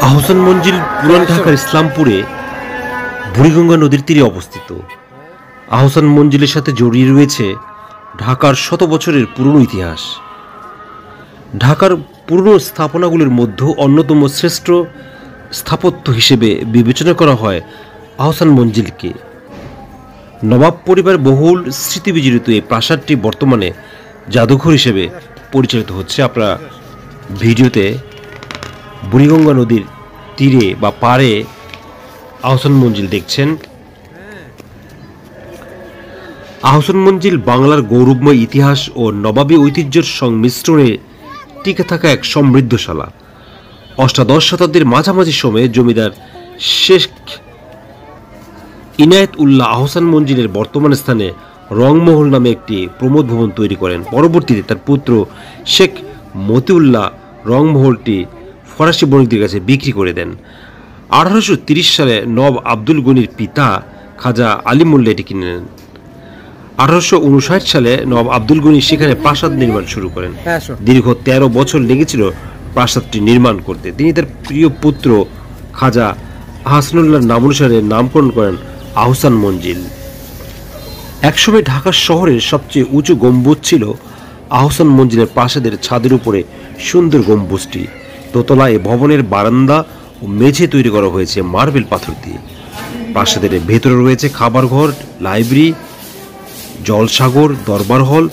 আহসান মঞ্জিল পুরান ঢাকার ইসলামপুরে বুড়িগঙ্গা নদীর তীরে অবস্থিত। আহসান মঞ্জিলের সাথে জড়িয়ে রয়েছে ঢাকার শত বছরের পুরনো ইতিহাস। ঢাকার পুরনো স্থাপনাগুলির মধ্যে অন্যতম শ্রেষ্ঠ স্থাপত্য হিসেবে বিবেচনা করা হয় আহসান মঞ্জিলকে। নবাব পরিবার বহুল স্মৃতিবিজড়িত এই প্রাসাদটি বর্তমানে জাদুঘর হিসেবে পরিচালিত হচ্ছে। আপনারা ভিডিওতে বুড়িগঙ্গা নদীর তীরে বা পাড়ে আহসান মঞ্জিল দেখছেন। আহসান মঞ্জিল বাংলার গৌরবময় ইতিহাস ও নবাবী ঐতিহ্যের সংমিশ্রণে টিকে থাকা এক সমৃদ্ধশালা। অষ্টাদশ শতাব্দীর মাঝামাঝি সময়ে জমিদার শেখ ইনায়েত উল্লাহ আহসান মঞ্জিলের বর্তমান স্থানে রংমহল নামে একটি প্রমোদ ভবন তৈরি করেন। পরবর্তীতে তার পুত্র শেখ মতিউল্লাহ রংমহলটি ফরাসি বণিকদের কাছে বিক্রি করে দেন। 1830 সালে নবাব আব্দুল গনির পিতা খাজা আলী মোল্লা এটি কিনে নেন। 1859 সালে নবাব আব্দুল গনি সেখানে প্রাসাদ নির্মাণ শুরু করেন। দীর্ঘ 13 বছর লেগেছিল প্রাসাদটি নির্মাণ করতে। তিনি তার প্রিয় পুত্র খাজা আহসানুল্লাহর নামানুসারে নামকরণ করেন আহসান মঞ্জিল। একসময় ঢাকা শহরের সবচেয়ে উঁচু গম্বুজ ছিল আহসান মঞ্জিলের প্রাসাদের ছাদের উপরে সুন্দর গম্বুজটি। দোতলা এ ভবনের বারান্দা ও মেঝে তৈরি করা হয়েছে মার্বেল পাথর দিয়ে। প্রাসাদের ভেতরে রয়েছে খাবার ঘর, লাইব্রেরি, জলসাগর, দরবার হল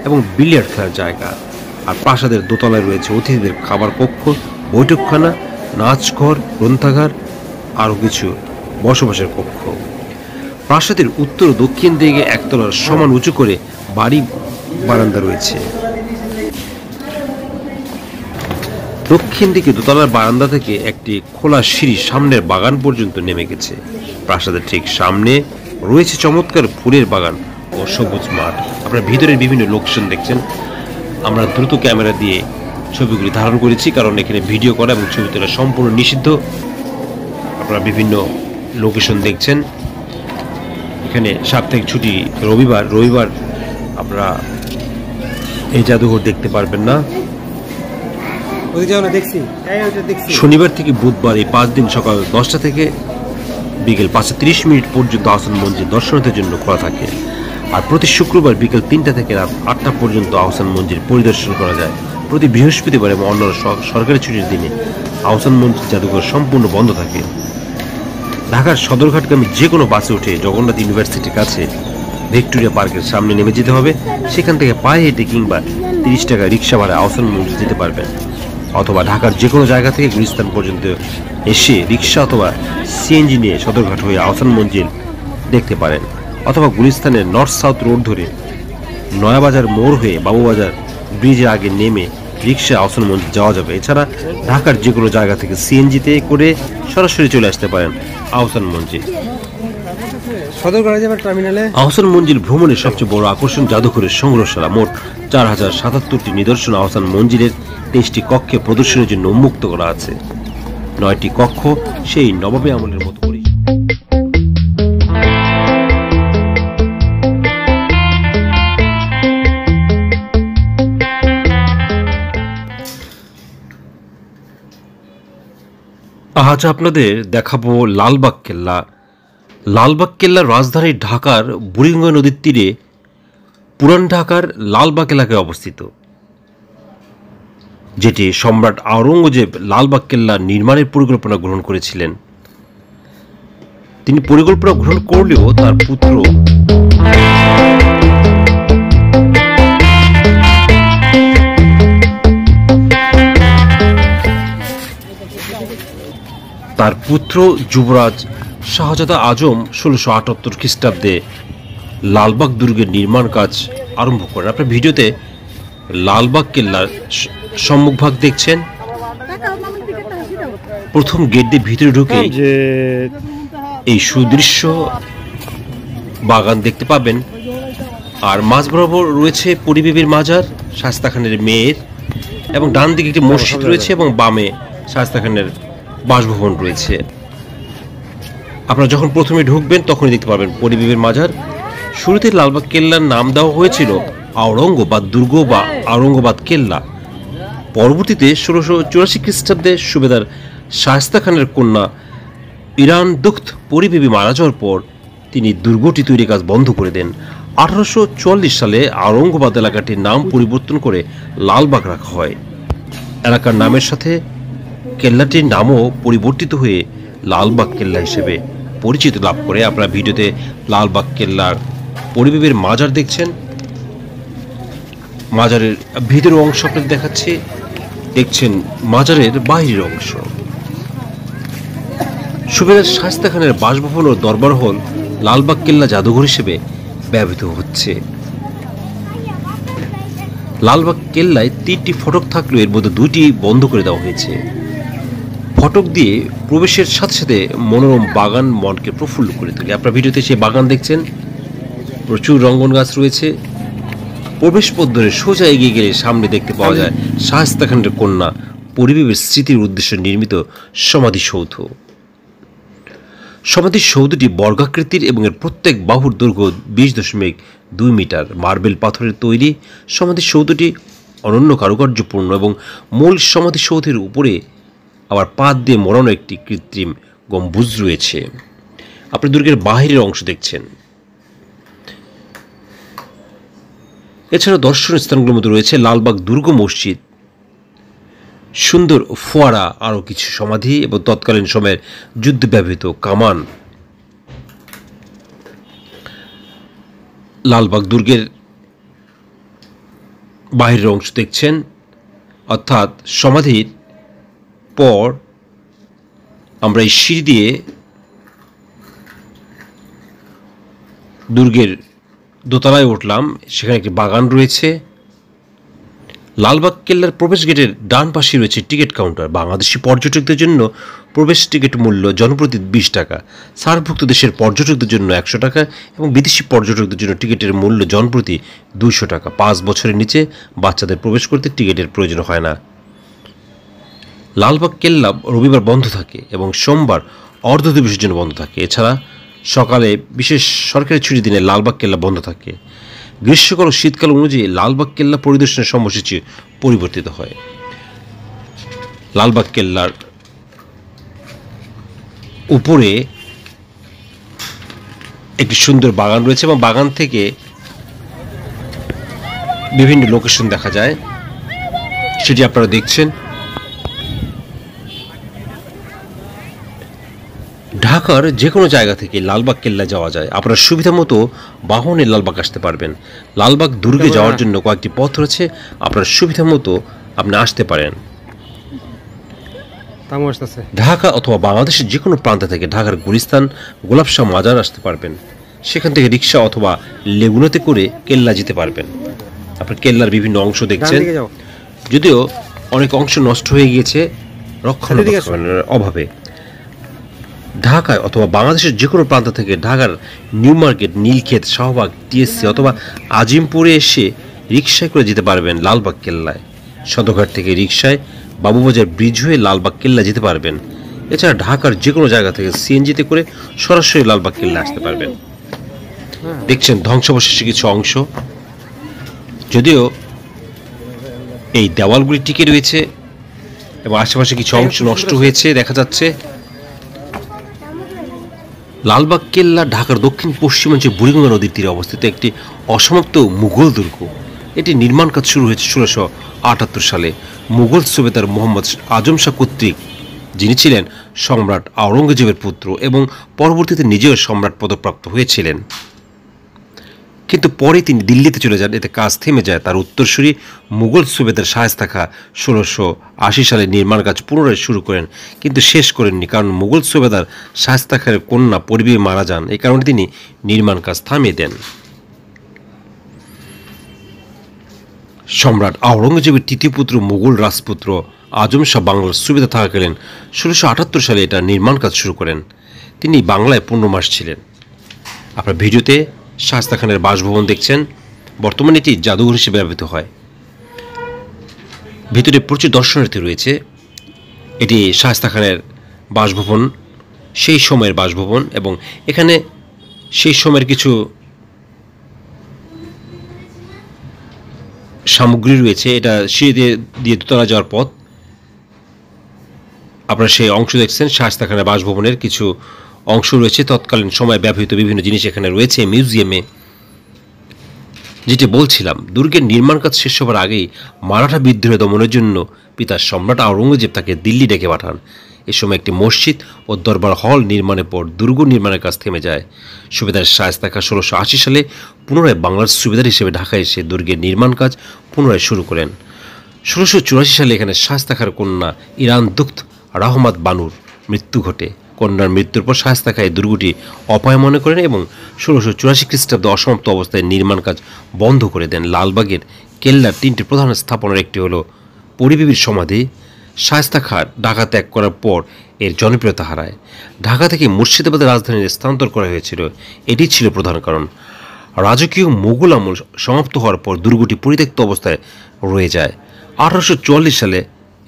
এবং বিলিয়ার্ড খেলার জায়গা। আর প্রাসাদের দোতলায় রয়েছে অতিথিদের খাবার কক্ষ, বৈঠকখানা, নাচঘর, গ্রন্থাগার, আরও কিছু বসবাসের কক্ষ। প্রাসাদের উত্তর ও দক্ষিণ দিকে একতলার সমান উঁচু করে বাড়ি বারান্দা রয়েছে। দক্ষিণ দিকে দোতলার বারান্দা থেকে একটি খোলা সিঁড়ি সামনের বাগান পর্যন্ত নেমে গেছে। প্রাসাদের ঠিক সামনে রয়েছে চমৎকার ফুলের বাগান ও সবুজ মাঠ। আপনারা ভিতরের বিভিন্ন লোকেশন দেখছেন। আমরা দ্রুত ক্যামেরা দিয়ে ছবিগুলি ধারণ করেছি, কারণ এখানে ভিডিও করা এবং ছবি তোলা সম্পূর্ণ নিষিদ্ধ। আপনারা বিভিন্ন লোকেশন দেখছেন। এখানে সাপ্তাহিক ছুটি রবিবার আপনারা এই জাদুঘর দেখতে পারবেন না। শনিবার থেকে বুধবার এই 5 দিন সকাল 10টা থেকে বিকেল 5:30 পর্যন্ত আহসান মঞ্জিল দর্শনার্থীদের জন্য খোলা থাকে। আর প্রতি শুক্রবার বিকেল 3টা থেকে রাত 8টা পর্যন্ত আহসান মঞ্জিল পরিদর্শন করা যায়। প্রতি বৃহস্পতিবার এবং অন্যান্য সরকারি ছুটির দিনে আহসান মঞ্জিল জাদুঘর সম্পূর্ণ বন্ধ থাকে। ঢাকার সদরঘাটগামী যে কোনো বাসে উঠে জগন্নাথ ইউনিভার্সিটির কাছে ভিক্টোরিয়া পার্কের সামনে নেমে যেতে হবে। সেখান থেকে পায়ে হেঁটে কিংবা 30 টাকা রিক্সা ভাড়া আহসান মঞ্জিল যেতে পারবেন। অথবা ঢাকার যে কোনো জায়গা থেকে গুলিস্তান পর্যন্ত এসে রিক্সা অথবা সিএনজি নিয়ে সদরঘাট হয়ে আহসান মঞ্জিল দেখতে পারেন। অথবা গুলিস্তানের নর্থ সাউথ রোড ধরে নয়াবাজার মোড় হয়ে বাবুবাজার ব্রিজের আগে নেমে রিক্সা আহসান মঞ্জিল যাওয়া যাবে। এছাড়া ঢাকার যে কোনো জায়গা থেকে সিএনজিতে করে সরাসরি চলে আসতে পারেন আহসান মঞ্জিল। আহসান মঞ্জিল ভ্রমণের সবচেয়ে বড় আকর্ষণ জাদুঘরের সংগ্রহশালা। মোট 4077টি নিদর্শন আহসান মঞ্জিলের 23টি কক্ষে প্রদর্শনের জন্য উন্মুক্ত করা আছে। 9টি কক্ষ সেই নবাবী আমলের মতো করে। আজ আপনাদের দেখাবো লালবাগ কেল্লা। লালবাগ কেল্লা রাজধানী ঢাকার বুড়িগঙ্গা নদীর তীরে পুরান ঢাকার লালবাগ এলাকায় অবস্থিত, যেটি সম্রাট আওরঙ্গজেব লালবাগ কেল্লা নির্মাণের পরিকল্পনা গ্রহণ করেছিলেন। তিনি পরিকল্পনা গ্রহণ করলেও তার পুত্র যুবরাজ শাহজাদা আজম 1678 খ্রিস্টাব্দে লালবাগ দুর্গের নির্মাণ কাজ আরম্ভ করেন। আপনার ভিডিওতে লালবাগ কেল্লার সম্মুখভাগ দেখছেন। প্রথম গেট দিয়ে ভিতরে ঢুকে এই সুদৃশ্য বাগান দেখতে পাবেন। আর মাঝ বরাবর রয়েছে পরিবেবীর মাজার, শায়েস্তা খানের মেয়ের, এবং ডান দিকে একটি মসজিদ রয়েছে এবং বামে শায়েস্তা খানের বাসভবন রয়েছে। আপনারা যখন প্রথমে ঢুকবেন তখনই দেখতে পাবেন পরিবেবীর মাজার। শুরুতে লালবাগ কেল্লার নাম দেওয়া হয়েছিল আওরঙ্গাবাদ দুর্গ বা আওরঙ্গাবাদ কেল্লা। পরবর্তীতে 1684 খ্রিস্টাব্দে সুবেদার শায়েস্তা খানের কন্যা ইরান দুখ্ত পরিবেবী মারা যাওয়ার পর তিনি দুর্গটি তৈরির কাজ বন্ধ করে দেন। 1844 সালে আওরঙ্গাবাদ এলাকাটির নাম পরিবর্তন করে লালবাগ রাখা হয়। এলাকার নামের সাথে কেল্লাটির নামও পরিবর্তিত হয়ে লালবাগ কেল্লা হিসেবে পরিচিতি লাভ করে। আপনারা ভিডিওতে লালবাগ কেল্লার পরিবেবের মাজার দেখছেন। মাজারের ভিতরের অংশ আপনাদের দেখাচ্ছে, দেখছেন মাজারের বাইরের অংশ। সুবেদার শায়েস্তা খানের বাসভবন ও দরবার হল লালবাগ কেল্লা জাদুঘর হিসেবে ব্যবহৃত হচ্ছে। লালবাগ কেল্লায় 3টি ফটক থাকলেও এর মধ্যে 2টি বন্ধ করে দেওয়া হয়েছে। ফটক দিয়ে প্রবেশের সাথে সাথে মনোরম বাগান মনকে প্রফুল্ল করে তোলে। আপনার ভিডিওতে সেই বাগান দেখছেন, প্রচুর রঙ্গন গাছ রয়েছে। প্রবেশ পথ ধরে সোজা এগিয়ে গেলে সামনে দেখতে পাওয়া যায় শায়েস্তা খানের কন্যা পরিবেবের স্মৃতির উদ্দেশ্যে নির্মিত সমাধিসৌধ। সমাধিসৌধটি বর্গাকৃতির এবং এর প্রত্যেক বাহুর দৈর্ঘ্য 20.2 মিটার। মার্বেল পাথরের তৈরি সমাধিসৌধটি অনন্য কারুকার্যপূর্ণ এবং মূল সমাধিসৌধের উপরে আবার পাত দিয়ে মোড়ানো একটি কৃত্রিম গম্বুজ রয়েছে। আপনি দুর্গের বাহিরের অংশ দেখছেন। এছাড়া দর্শনীয় স্থানগুলোর মধ্যে রয়েছে লালবাগ দুর্গ মসজিদ, সুন্দর ফোয়ারা, আরও কিছু সমাধি এবং তৎকালীন সময়ের যুদ্ধে ব্যবহৃত কামান। লালবাগ দুর্গের বাহিরের অংশ দেখছেন, অর্থাৎ সমাধির পর আমরা এই সিঁড়ি দিয়ে দুর্গের দোতলায় উঠলাম। সেখানে একটি বাগান রয়েছে। লালবাগ কেল্লার প্রবেশ গেটের ডান পাশে রয়েছে টিকিট কাউন্টার। বাংলাদেশি পর্যটকদের জন্য প্রবেশ টিকিট মূল্য জনপ্রতি 20 টাকা, সার্কভুক্ত দেশের পর্যটকদের জন্য 100 টাকা এবং বিদেশি পর্যটকদের জন্য টিকিটের মূল্য জনপ্রতি 200 টাকা। 5 বছরের নিচে বাচ্চাদের প্রবেশ করতে টিকিটের প্রয়োজন হয় না। লালবাগ কেল্লা রবিবার বন্ধ থাকে এবং সোমবার অর্ধ দিবসের জন্য বন্ধ থাকে। এছাড়া সকালে বিশেষ সরকারি ছুটির দিনে লালবাগ কেল্লা বন্ধ থাকে। গ্রীষ্মকাল ও শীতকাল অনুযায়ী লালবাগ কেল্লা পরিদর্শনের সময়সূচি পরিবর্তিত হয়। লালবাগ কেল্লার উপরে একটি সুন্দর বাগান রয়েছে এবং বাগান থেকে বিভিন্ন লোকেশন দেখা যায়, সেটি আপনারা দেখছেন। ঢাকার যে কোনো জায়গা থেকে লালবাগ কেল্লা যাওয়া যায়। আপনার সুবিধা মতো বাহনে লালবাগ আসতে পারবেন। লালবাগ দুর্গে যাওয়ার জন্য কয়েকটি পথ রয়েছে, আপনার সুবিধা মতো আপনি আসতে পারেন। ঢাকা অথবা বাংলাদেশের যে কোনো প্রান্ত থেকে ঢাকার গুলিস্তান গোলাপশাহ মাজার আসতে পারবেন। সেখান থেকে রিক্সা অথবা লেগুনাতে করে কেল্লা যেতে পারবেন। আপনার কেল্লার বিভিন্ন অংশ দেখছেন, যদিও অনেক অংশ নষ্ট হয়ে গিয়েছে রক্ষণাবেক্ষণের অভাবে। ঢাকায় অথবা বাংলাদেশের যে কোনো প্রান্ত থেকে ঢাকার new market, Nilkhet, Shahbag, TSC অথবা আজিমপুরে এসে রিক্সায় করে যেতে পারবেন লালবাগ কেল্লায়। সদরঘাট থেকে রিক্সায় বাবুবাজার ব্রিজ হয়ে লালবাগ কেল্লা যেতে পারবেন। এছাড়া ঢাকার যে কোনো জায়গা থেকে সিএনজিতে করে সরাসরি লালবাগ কেল্লা আসতে পারবেন। দেখছেন ধ্বংসাবশেষের কিছু অংশ, যদিও এই দেওয়ালগুলি টিকে রয়েছে এবং আশেপাশে কিছু অংশ নষ্ট হয়েছে দেখা যাচ্ছে। লালবাগ কেল্লা ঢাকার দক্ষিণ পশ্চিমাঞ্চলে বুড়িগঙ্গা নদীর তীরে অবস্থিত একটি অসমাপ্ত মুঘল দুর্গ। এটি নির্মাণ কাজ শুরু হয়েছে 1678 সালে মুঘল সুবেদার মোহাম্মদ আজম শাহ কর্তৃক, যিনি ছিলেন সম্রাট আওরঙ্গজেবের পুত্র এবং পরবর্তীতে নিজেও সম্রাট পদপ্রাপ্ত হয়েছিলেন। কিন্তু পরে তিনি দিল্লিতে চলে যান, এতে কাজ থেমে যায়। তার উত্তরসূরি মুঘল সুবেদার শায়েস্তা খাঁ 1680 সালে নির্মাণ কাজ পুনরায় শুরু করেন, কিন্তু শেষ করেননি, কারণ মুঘল সুবেদার শায়েস্তা খাঁর কন্যা পরিবে মারা যান। এই কারণে তিনি নির্মাণ কাজ থামিয়ে দেন। সম্রাট আওরঙ্গজেবের তৃতীয় পুত্র মুঘল রাজপুত্র আজম শাহ বাংলার সুবেদার থাকাকালীন 1678 সালে এটা নির্মাণ কাজ শুরু করেন। তিনি বাংলায় 15 মাস ছিলেন। আপনার ভিডিওতে শায়েস্তা খানের বাসভবন দেখছেন। বর্তমানে এটি জাদুঘর হিসেবে ব্যবহৃত হয়। ভিতরে প্রচুর দর্শনার্থী রয়েছে। এটি শায়েস্তা খানের বাসভবন, সেই সময়ের বাসভবন, এবং এখানে সেই সময়ের কিছু সামগ্রী রয়েছে। এটা সিঁড়ি দিয়ে দোতলা যাওয়ার পথ। আপনারা সেই অংশ দেখছেন শায়েস্তা খানের বাসভবনের কিছু অংশ রয়েছে। তৎকালীন সময়ে ব্যবহৃত বিভিন্ন জিনিস এখানে রয়েছে মিউজিয়ামে। যেটি বলছিলাম, দুর্গের নির্মাণ কাজ শেষ হবার আগেই মারাঠা বিদ্রোহ দমনের জন্য পিতা সম্রাট আওরঙ্গজেব তাকে দিল্লি ডেকে পাঠান। এ সময় একটি মসজিদ ও দরবার হল নির্মাণের পর দুর্গ নির্মাণের কাজ থেমে যায়। সুবেদার শায়েস্তা খাঁ 1680 সালে পুনরায় বাংলার সুবেদার হিসেবে ঢাকায় এসে দুর্গের নির্মাণ কাজ পুনরায় শুরু করেন। 1684 সালে এখানে শায়েস্তা খাঁর কন্যা ইরান দুখ্ত রাহমাত বানুর মৃত্যু ঘটে। কন্যার মৃত্যুর পর শায়েস্তা খাঁ এই দুর্গটি অপায় মনে করেন এবং 1684 খ্রিস্টাব্দে অসমাপ্ত অবস্থায় নির্মাণ কাজ বন্ধ করে দেন। লালবাগের কেল্লার 3টি প্রধান স্থাপনার একটি হল পরিবিবির সমাধি। শায়েস্তা খাঁ ঢাকা ত্যাগ করার পর এর জনপ্রিয়তা হারায়। ঢাকা থেকে মুর্শিদাবাদের রাজধানীর স্থানান্তর করা হয়েছিল, এটি ছিল প্রধান কারণ। রাজকীয় মুঘল আমল সমাপ্ত হওয়ার পর দুর্গটি পরিত্যক্ত অবস্থায় রয়ে যায়। 1844 সালে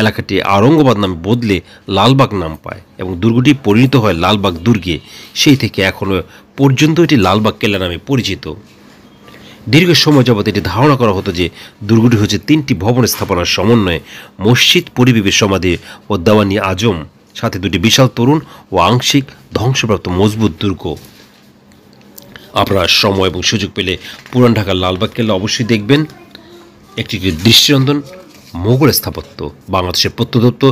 এলাকাটি আওরঙ্গাবাদ নামে বদলে লালবাগ নাম পায় এবং দুর্গটি পরিণত হয় লালবাগ দুর্গে। সেই থেকে এখনও পর্যন্ত এটি লালবাগ কেল্লা নামে পরিচিত। দীর্ঘ সময় যাবৎ এটি ধারণা করা হতো যে দুর্গটি হচ্ছে 3টি ভবন স্থাপনার সমন্বয়ে মসজিদ, পরিবিবির সমাধি ও দেওয়ানি আজম, সাথে 2টি বিশাল তরুণ ও আংশিক ধ্বংসপ্রাপ্ত মজবুত দুর্গ। আপনারা সময় এবং সুযোগ পেলে পুরান ঢাকার লালবাগ কেল্লা অবশ্যই দেখবেন। একটি দৃষ্টিনন্দন মোগল স্থাপত্য, বাংলাদেশের প্রত্নতত্ত্ব